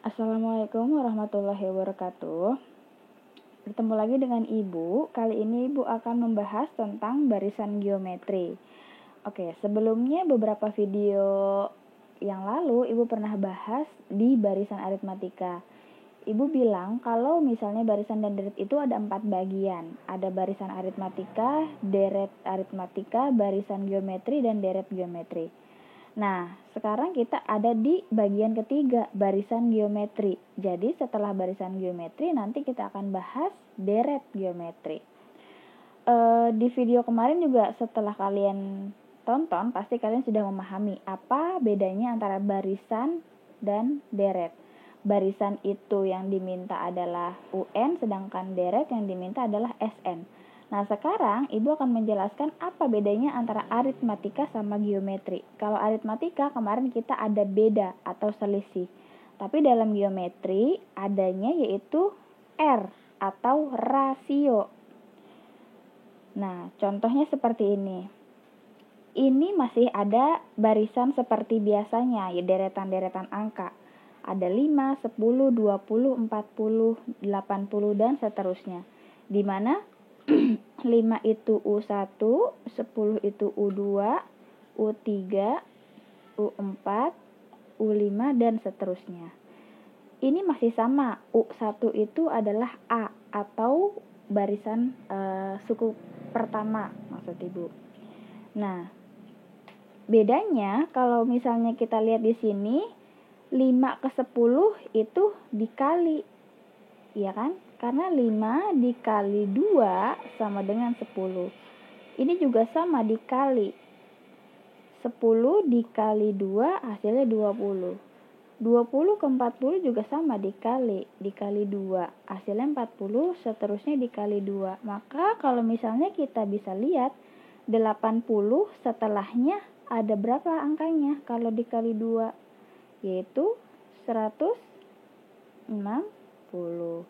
Assalamualaikum warahmatullahi wabarakatuh. Bertemu lagi dengan Ibu. Kali ini Ibu akan membahas tentang barisan geometri. Oke, sebelumnya beberapa video yang lalu Ibu pernah bahas di barisan aritmatika. Ibu bilang kalau misalnya barisan dan deret itu ada 4 bagian. Ada barisan aritmatika, deret aritmatika, barisan geometri, dan deret geometri. Nah, sekarang kita ada di bagian ketiga, barisan geometri. Jadi setelah barisan geometri, nanti kita akan bahas deret geometri. Di video kemarin juga setelah kalian tonton, pasti kalian sudah memahami apa bedanya antara barisan dan deret. Barisan itu yang diminta adalah UN, sedangkan deret yang diminta adalah SN. Nah, sekarang Ibu akan menjelaskan apa bedanya antara aritmatika sama geometri. Kalau aritmatika kemarin kita ada beda atau selisih. Tapi dalam geometri adanya yaitu R atau rasio. Nah, contohnya seperti ini. Ini masih ada barisan seperti biasanya, ya deretan-deretan angka. Ada 5, 10, 20, 40, 80, dan seterusnya. Di mana 5 itu U1, 10 itu U2, U3, U4, U5, dan seterusnya. Ini masih sama, U1 itu adalah A atau barisan suku pertama maksud Ibu. Nah, bedanya kalau misalnya kita lihat di sini 5 ke 10 itu dikali, ya kan? Karena 5 dikali 2 sama dengan 10. Ini juga sama dikali. 10 dikali 2 hasilnya 20. 20 ke 40 juga sama dikali 2. Hasilnya 40, seterusnya dikali 2. Maka kalau misalnya kita bisa lihat 80 setelahnya ada berapa angkanya kalau dikali 2? Yaitu 160.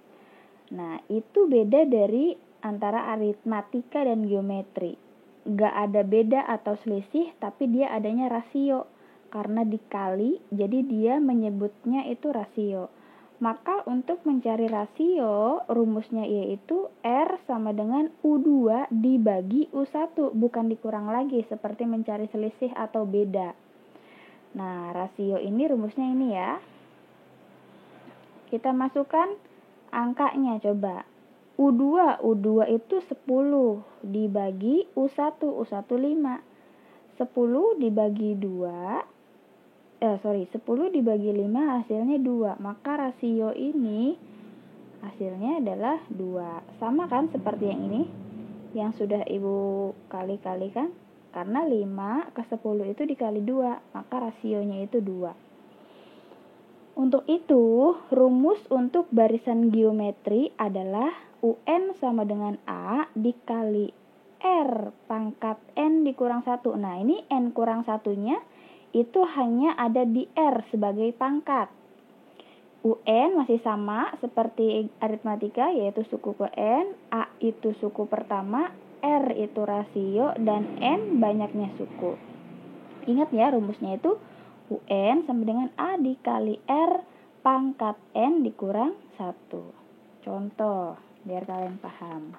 Nah, itu beda dari antara aritmatika dan geometri. Gak ada beda atau selisih, tapi dia adanya rasio. Karena dikali, jadi dia menyebutnya itu rasio. Maka untuk mencari rasio, rumusnya yaitu R sama dengan U2 dibagi U1, bukan dikurang lagi seperti mencari selisih atau beda. Nah, rasio ini rumusnya ini ya. Kita masukkan angkanya coba. U2 itu 10 dibagi U1 5. 10 dibagi 10 dibagi 5 hasilnya 2. Maka rasio ini hasilnya adalah 2. Sama kan seperti yang ini yang sudah Ibu kali-kalikan. Karena 5 ke 10 itu dikali 2, maka rasionya itu 2. Untuk itu, rumus untuk barisan geometri adalah UN sama dengan A dikali R pangkat N dikurang 1. Nah, ini N kurang 1-nya itu hanya ada di R sebagai pangkat. UN masih sama seperti aritmatika, yaitu suku ke N, A itu suku pertama, R itu rasio, dan N banyaknya suku. Ingat ya, rumusnya itu UN sama dengan A dikali R pangkat N dikurang 1. Contoh, biar kalian paham.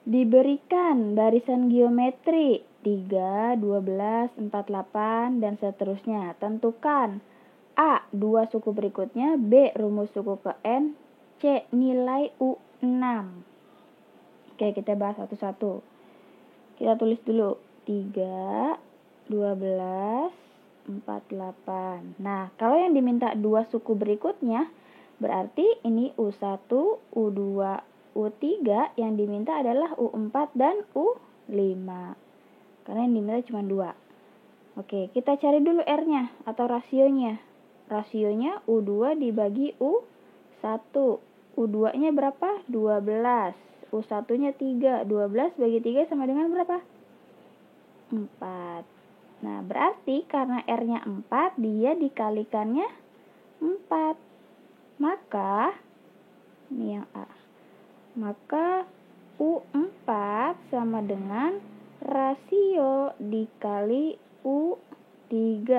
Diberikan barisan geometri 3, 12, 48, dan seterusnya. Tentukan A, 2 suku berikutnya, B, rumus suku ke N, C, nilai U6. Oke, kita bahas satu-satu. Kita tulis dulu 3, 12, 48. Nah, kalau yang diminta 2 suku berikutnya, berarti ini U1, U2, U3, yang diminta adalah U4 dan U5. Karena yang diminta cuma 2. Oke, kita cari dulu R-nya atau rasionya. Rasionya U2 dibagi U1. U2-nya berapa? 12. U1-nya 3. 12 bagi 3 sama dengan berapa? 4. Nah, berarti karena R-nya 4, dia dikalikannya 4. Maka, ini yang A. Maka U4 sama dengan rasio dikali U3.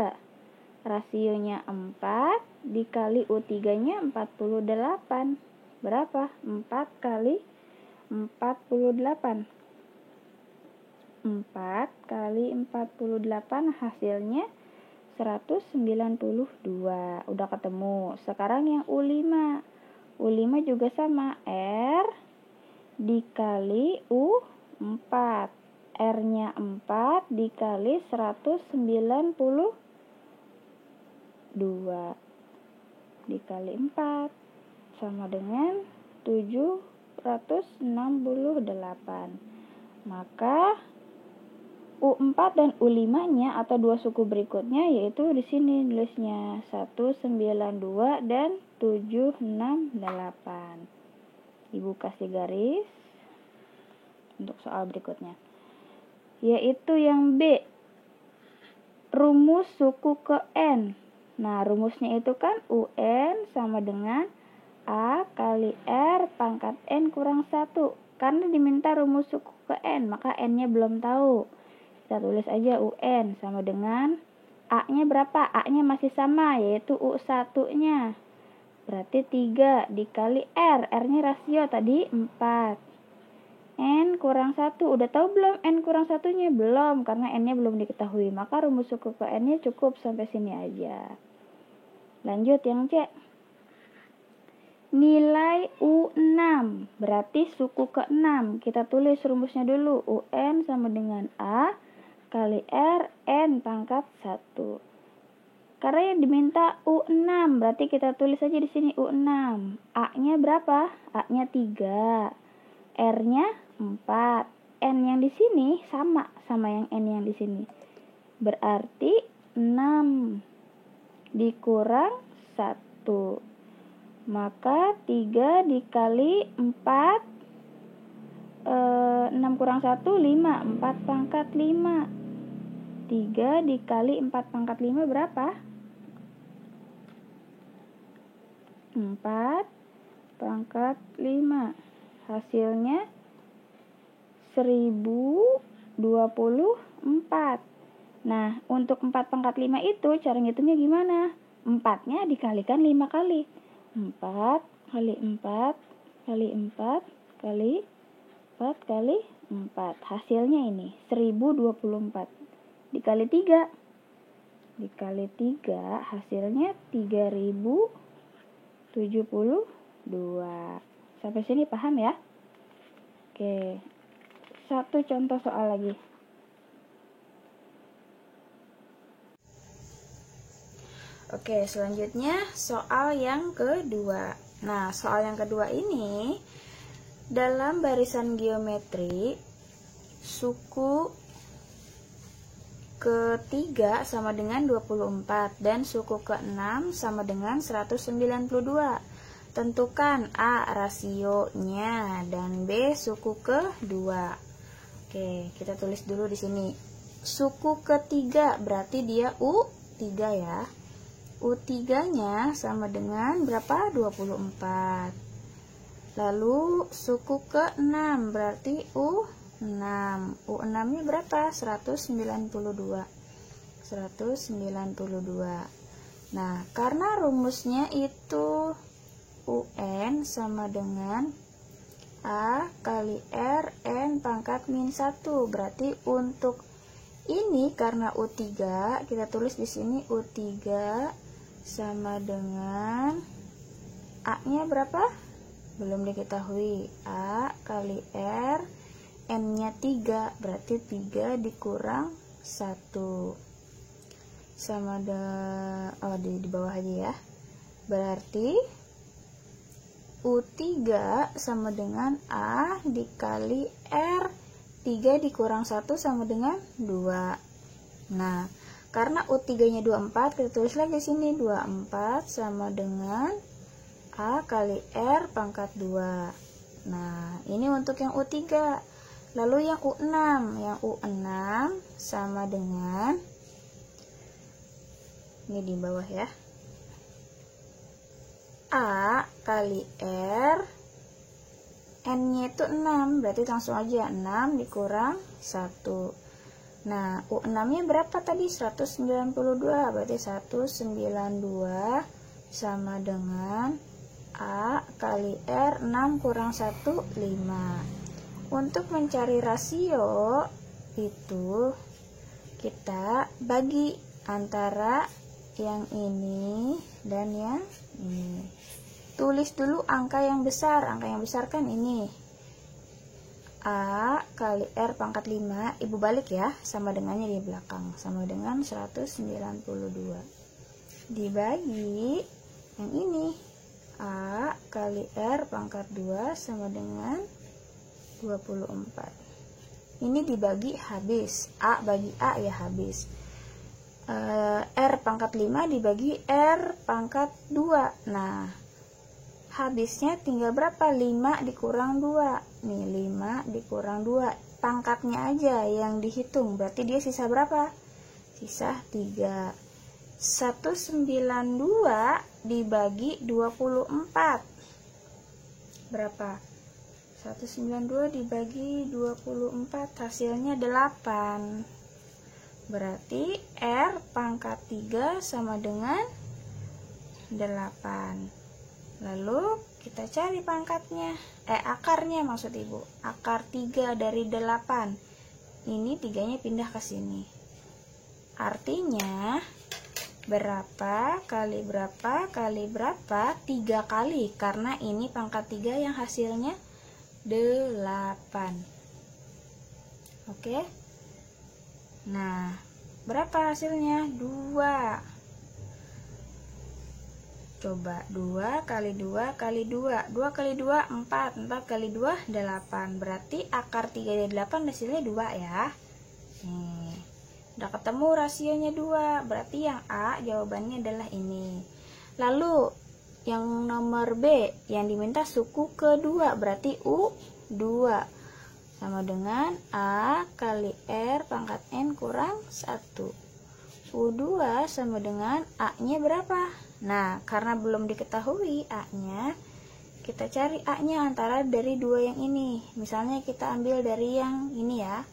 Rasionya 4, dikali U3-nya 48. Berapa? 4 kali 48. 4 kali 48 hasilnya 192. Udah ketemu. Sekarang yang U5. U5 juga sama. R dikali U4. R-nya 4 dikali 192 dikali 4 sama dengan 768. Maka U4 dan U5-nya atau dua suku berikutnya yaitu di sini nulisnya 192 dan 768. Ibu kasih garis untuk soal berikutnya. Yaitu yang B. Rumus suku ke N. Nah, rumusnya itu kan UN sama dengan A kali R pangkat N kurang 1. Karena diminta rumus suku ke N, maka N-nya belum tahu. Kita tulis aja UN sama dengan A-nya berapa? A-nya masih sama, yaitu U1-nya. Berarti 3 dikali R. R-nya rasio tadi 4. N kurang 1. Udah tahu belum N kurang 1-nya? Belum, karena N-nya belum diketahui. Maka rumus suku ke N-nya cukup sampai sini aja. Lanjut yang C. Nilai U6. Berarti suku ke 6. Kita tulis rumusnya dulu. UN sama dengan A kali R N pangkat 1. Karena yang diminta U6, berarti kita tulis aja di sini U6. A-nya berapa? A-nya 3. R-nya 4. N yang di sini sama yang N yang di sini. Berarti 6 dikurang 1. Maka 3 dikali 4 6 kurang 1 5. 4 pangkat 5. 3 dikali 4 pangkat 5 berapa? 4 pangkat 5. Hasilnya 1024. Nah, untuk 4 pangkat 5 itu cara ngitungnya gimana? 4-nya dikalikan 5 kali. 4 kali 4 kali 4 kali 4 kali 4. Hasilnya ini 1024. Dikali 3. Dikali 3 hasilnya 3072. Sampai sini paham ya? Oke. Satu contoh soal lagi. Oke, selanjutnya soal yang kedua. Nah, soal yang kedua ini dalam barisan geometri suku ke-3 sama dengan 24 dan suku ke-6 sama dengan 192. Tentukan A rasionya dan B suku ke-2. Oke, kita tulis dulu di sini. Suku ke-3 berarti dia U3 ya. U3-nya sama dengan berapa? 24. Lalu suku ke-6 berarti U6. U6-nya berapa? 192. 192. Nah, karena rumusnya itu UN sama dengan A kali R N pangkat min 1. Berarti untuk ini karena U3, kita tulis di sini U3 sama dengan A-nya berapa? Belum diketahui. A kali R, N-nya 3, berarti 3 dikurang 1. Sama di bawah aja ya. Berarti U3 sama dengan A dikali R, 3 dikurang 1 sama dengan 2. Nah, karena U3-nya 24, kita tulis lagi di sini 24 sama dengan A kali R pangkat 2. Nah, ini untuk yang U3. Lalu yang U6, sama dengan ini di bawah ya. A kali R, N-nya itu 6, berarti langsung aja 6 dikurang 1. Nah, U6-nya berapa tadi? 192, berarti 192 sama dengan A kali R 6 kurang 1, 5. Untuk mencari rasio itu kita bagi antara yang ini dan yang ini. Tulis dulu angka yang besar. Angka yang besar kan ini. A kali R pangkat 5, Ibu balik ya, sama dengannya di belakang, sama dengan 192. Dibagi yang ini, A kali R pangkat 2 sama dengan 24. Ini dibagi habis, A bagi A ya habis. R pangkat 5 dibagi R pangkat 2. Nah, habisnya tinggal berapa? 5 dikurang 2. Nih, 5 dikurang 2. Pangkatnya aja yang dihitung. Berarti dia sisa berapa? Sisa 3. 192 dibagi 24. Berapa? 192 dibagi 24, hasilnya 8. Berarti R pangkat 3 sama dengan 8. Lalu kita cari pangkatnya, akarnya maksud Ibu. Akar 3 dari 8. Ini 3-nya pindah ke sini. Artinya berapa kali berapa kali berapa? 3 kali, karena ini pangkat 3 yang hasilnya 8. Oke. Nah, berapa hasilnya? 2. Coba 2 kali 2 kali 2. 2 kali 2 4. 4 kali 2 8. Berarti akar 3 dari 8 hasilnya 2 ya. Nih, udah ketemu rasionya 2. Berarti yang A jawabannya adalah ini. Lalu yang nomor B yang diminta suku kedua, berarti U2 sama dengan A kali R pangkat N kurang 1. U2 sama dengan A-nya berapa? Nah, karena belum diketahui A-nya, kita cari A-nya antara dari 2 yang ini. Misalnya kita ambil dari yang ini ya.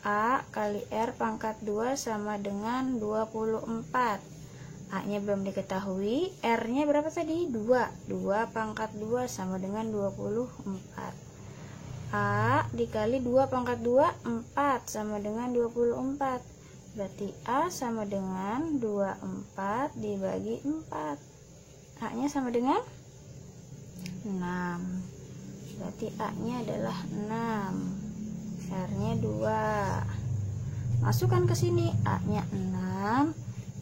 A kali R pangkat 2 sama dengan 24. A-nya belum diketahui, R-nya berapa tadi? 2. 2 pangkat 2 sama dengan 24. A dikali 2 pangkat 2, 4 sama dengan 24. Berarti A sama dengan 24 dibagi 4. A-nya sama dengan 6. Berarti A-nya adalah 6. R-nya 2. Masukkan ke sini, A-nya 6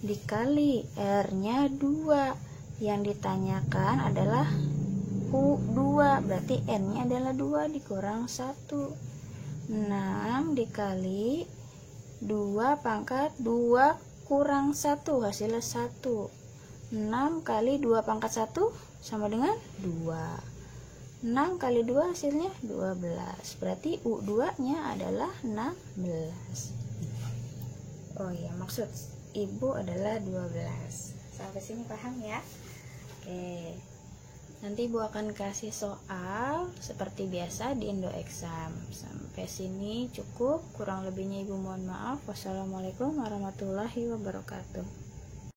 dikali R-nya 2. Yang ditanyakan adalah U2, berarti N-nya adalah 2 dikurang 1. 6 dikali 2 pangkat 2 kurang 1, hasilnya 1. 6 kali 2 pangkat 1 sama dengan 2. 6 kali 2 hasilnya 12. Berarti U2-nya adalah 16. Oh iya, maksud Ibu adalah 12. Sampai sini paham ya? Oke. Nanti Ibu akan kasih soal seperti biasa di Indo Exam. Sampai sini cukup, kurang lebihnya Ibu mohon maaf. Wassalamualaikum warahmatullahi wabarakatuh.